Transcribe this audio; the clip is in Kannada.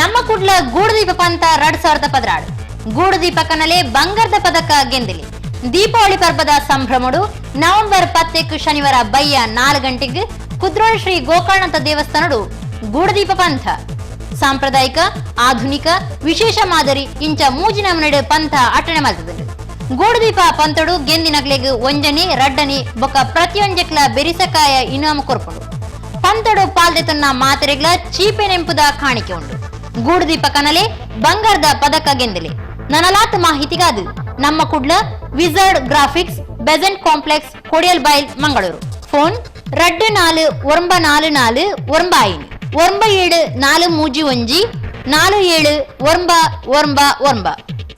ನಮ್ಮ ಕುಡ್ಲ ಗೂಡುದೀಪ ಪಂತ 2016 ಗೂಡುದೀಪ ಕನಲೆ ಬಂಗಾರದ ಪದಕ ಗೆಂದಿಲಿ. ದೀಪಾವಳಿ ಪರ್ವದ ಸಂಭ್ರಮಡು ನವೆಂಬರ್ 10 ಶನಿವಾರ ಬಯ್ಯ 4 ಗಂಟೆಗೆ ಕುದ್ರೋಳ ಶ್ರೀ ಗೋಕರ್ಣನಾಥ ದೇವಸ್ಥಾನಡು ಗೂಡುದೀಪ ಪಂಥ ಸಾಂಪ್ರದಾಯಿಕ ಆಧುನಿಕ ವಿಶೇಷ ಮಾದರಿ ಇಂಚ ಮೂಜಿನ ಮನೆಡು ಪಂಥ ಅಟಣೆ ಮಾಡ್ತದೆ. ಗೂಡುದೀಪ ಪಂತಡು ಗೆಂದಿನಗ್ಲೆಗ್ ಒಂಜನೆ ರಡ್ಡನೆ ಬೊಕ್ಕ ಪ್ರತಿಯೊಂಜಕ್ಲ ಬೆರಿಸಕಾಯ ಇನಾಮ ಕೊರ್ಪುಂಡು. ಪಂತಡು ಪಾಲ್ದೆತನ್ನ ಮಾತೆರೆಗ್ಲ ಚೀಪೆ ನೆಂಪುದ ಕಾಣಿಕೆ ಉಂಡು. ಗೂಡುದೀಪ ಕನಲೆ ಬಂಗಾರದ ಪದಕ ಗೆಂದಿಲೆ. ನನಲಾತ್ ಮಾಹಿತಿಗಾದು ನಮ್ಮ Kudla wizard graphics Besant complex Kodial Bail Mangaluru. Phone 2444 97 431 47 999.